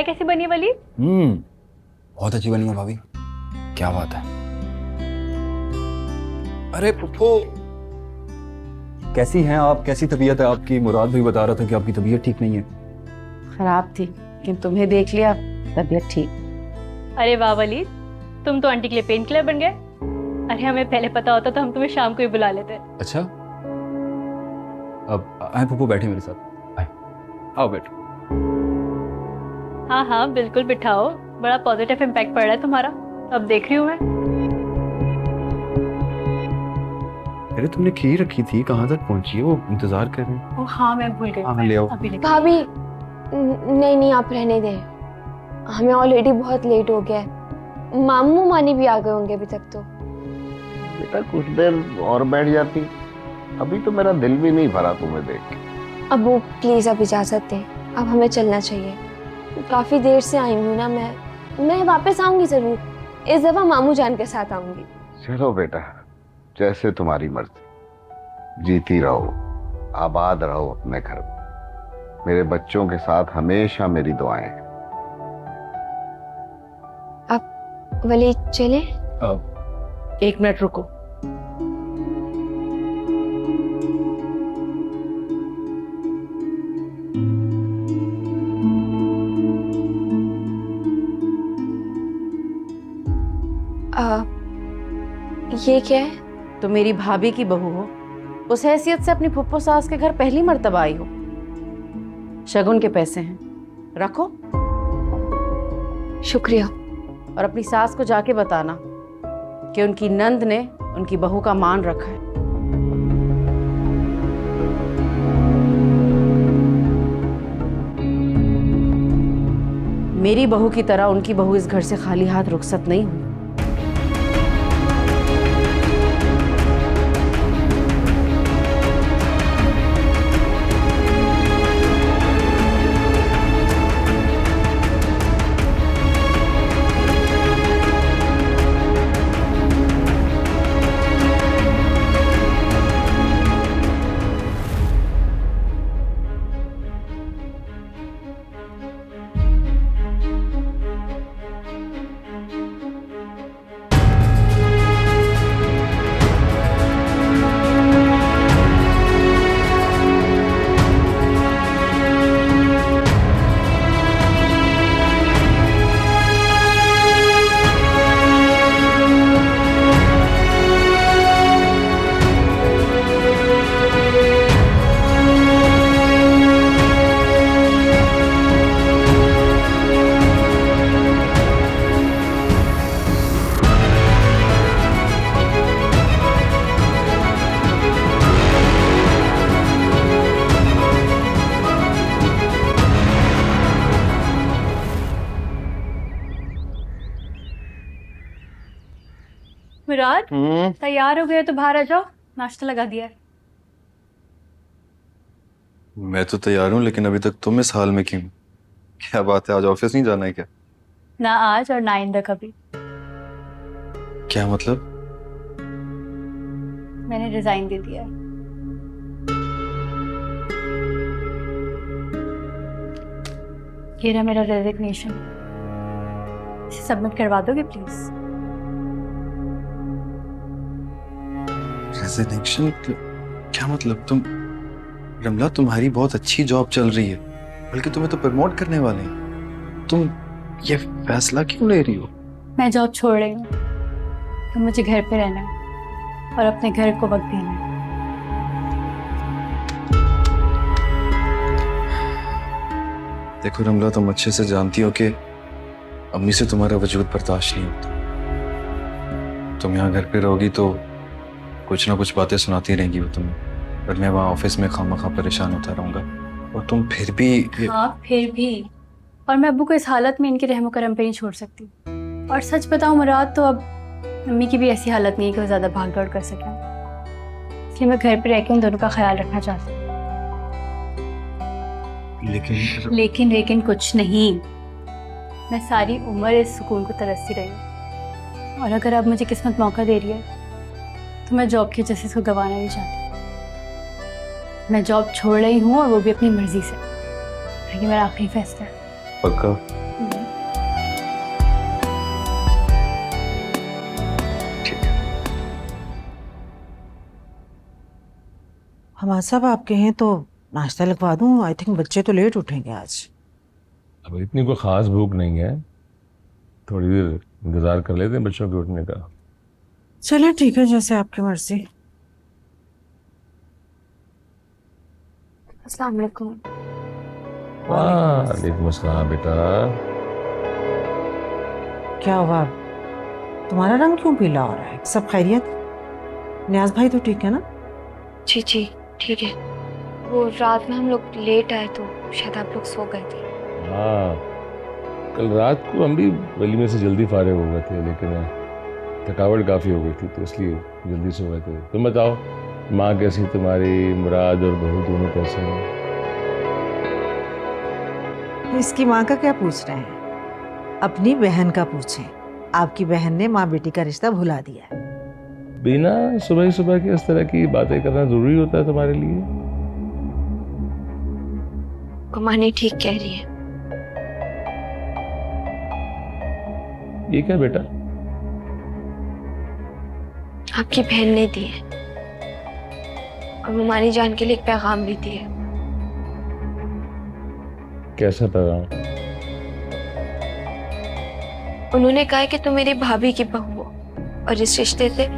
कैसी बनी है वली? बहुत अच्छी बनी है भाभी, क्या बात है। अरे फुफ्फो, कैसी हैं आप? कैसी तबीयत है आपकी? मुराद भी बता रहा था कि आपकी तबीयत ठीक नहीं है। खराब थी लेकिन तुम्हें देख लिया, तबीयत ठीक। अरे वाह वली, तुम तो आंटी के लिए पेन किलर बन गए। अरे हमें पहले पता होता तो हम तुम्हें शाम को ही बुला लेते। अच्छा, अब आए फुफ्फो, बैठे मेरे साथ, आए, आओ बैठो। हाँ हाँ बिल्कुल बिठाओ, बड़ा पॉजिटिव इम्पैक्ट पड़ रहा है तुम्हारा, अब देख रही हूँ मैं। अरे तुमने खीर रखी थी, कहाँ तक पहुंची है? वो इंतजार कर रहे हैं। ओ हाँ मैं भूल गई। हाँ ले आओ। अभी लेके भाभी नहीं नहीं, आप रहने दें, हमें ऑलरेडी बहुत लेट हो गया है। मामू मानी भी आ गए होंगे अभी तक तो। बेटा कुछ देर और बैठ जाती, अभी तो मेरा दिल भी नहीं भरा तुम्हें देख के। अबू प्लीज अब इजाजत दें, अब हमें चलना चाहिए। काफी देर से आई हूँ ना मैं वापस आऊंगी जरूर, इस दफा मामू जान के साथ आऊंगी। चलो बेटा, जैसे तुम्हारी मर्जी, जीती रहो, आबाद रहो अपने घर में। मेरे बच्चों के साथ हमेशा मेरी दुआएं हैं। अब वली चले? एक मिनट रुको। ये क्या है? तो मेरी भाभी की बहू हो, उस हैसियत से अपनी फुप्पो सास के घर पहली मर्तबा आई हो। शगुन के पैसे हैं, रखो। शुक्रिया। और अपनी सास को जाके बताना कि उनकी नंद ने उनकी बहू का मान रखा है। मेरी बहू की तरह उनकी बहू इस घर से खाली हाथ रुखसत नहीं हुई। मुराद तैयार हो गए तो बाहर आ जाओ, नाश्ता लगा दिया है। मैं तो तैयार हूँ, लेकिन अभी तक तुम इस हाल में क्यों? क्या बात है, आज ऑफिस नहीं जाना है क्या? ना आज और ना आइंदा कभी। क्या मतलब? मैंने रिजाइन दे दिया है। ये रहा मेरा रेजिग्नेशन, इसे सबमिट करवा दोगे प्लीज? रेजिग्नेशन? क्या मतलब? तुम रमला, तुम्हारी बहुत अच्छी जॉब चल रही है, बल्कि तुम्हें तो प्रमोट करने वाले हैं। तुम ये फैसला क्यों ले रही हो? मैं जॉब छोड़ रही हूँ, तो मुझे घर पे रहना है और अपने घर को वक्त देना है। देखो रमला, तुम अच्छे से जानती हो कि अम्मी से तुम्हारा वजूद बर्दाश्त नहीं होता। तुम यहाँ घर पे रहोगी तो कुछ ना कुछ बातें सुनाती रहेंगी वो तुम्हें, और मैं वहाँ ऑफिस में खामखा परेशान होता रहूंगा। और तुम फिर भी हाँ फिर भी, और मैं अब्बू को इस हालत में इनके रहमो करम पे नहीं छोड़ सकती। और सच बताऊं मुराद, तो अब अम्मी की भी ऐसी हालत नहीं है कि वो ज़्यादा भाग दौड़ कर सकें, इसलिए मैं घर पे रह के उन दोनों का ख्याल रखना चाहती हूँ। लेकिन कुछ नहीं, मैं सारी उम्र इस सुकून को तरसती रही हूँ, और अगर अब मुझे किस्मत मौका दे रही है तो मैं जॉब की वजह से इसको गंवाना नहीं चाहती। मैं जॉब छोड़ रही हूँ, और वो भी अपनी मर्जी से। ये मेरा आखिरी फैसला है। पक्का? हमारे साहब आपके हैं तो नाश्ता लगवा दूं। आई थिंक बच्चे तो लेट उठेंगे आज। अब इतनी कोई ख़ास भूख नहीं है, थोड़ी देर इंतज़ार कर लेते हैं बच्चों के उठने का। चलें ठीक है, जैसे आपकी मर्जी। अस्सलाम वालेकुम। वालेकुम अस्सलाम बेटा। क्या हुआ, तुम्हारा रंग क्यों पीला हो रहा है? सब खैरियत? न्याज भाई तो ठीक है ना? जी जी ठीक है। वो रात में हम लोग लेट आए तो शायद आप लोग सो गए थे। हाँ, कल रात को हम भी वलीमे से जल्दी फारिग हो गए थे, लेकिन थकावट काफ़ी हो गई थी तो इसलिए जल्दी सो गए थे। तुम बताओ, माँ कैसी तुम्हारी? मुराद और बहू दोनों कैसे हैं? इसकी माँ का क्या पूछ रहे हैं? अपनी बहन का पूछें। आपकी बहन ने माँ बेटी का रिश्ता भुला दिया है। बिना सुबह सुबह के इस तरह की बातें करना ज़रूरी होता है तुम्हारे लिए? अम्मा नहीं ठीक कह रही है। ये क्या बेटा? आपकी बहन ने दी है और ममानी जान के लिए एक पैगाम भी दिया है। कैसा पैगाम? उन्होंने कहा है कि तुम मेरी भाभी की बहू हो और इस रिश्ते से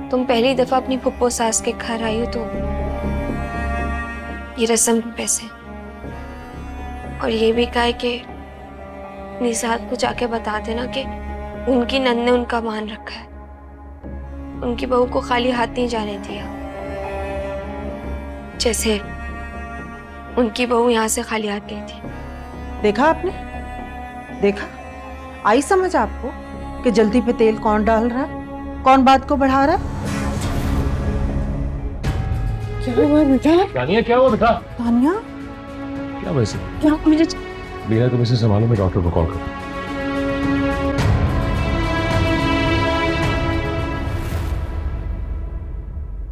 तुम पहली दफा अपनी फुप्पो सास के घर आई हो तो ये रस्म के पैसे। और ये भी कहा है कि निसात को जाके बता देना कि उनकी नंद ने उनका मान रखा है, उनकी बहू को खाली हाथ नहीं जाने दिया, जैसे उनकी बहू यहाँ से खाली हाथ गई थी। देखा आपने? देखा? आई समझ आपको कि जल्दी पे तेल कौन डाल रहा है, कौन बात को बढ़ा रहा है? क्या हुआ बेटा? तानिया क्या हुआ बेटा? तानिया क्या वैसे? क्या मुझे बिना तुम इसे संभालो, मैं डॉक्टर को कॉल करूँ।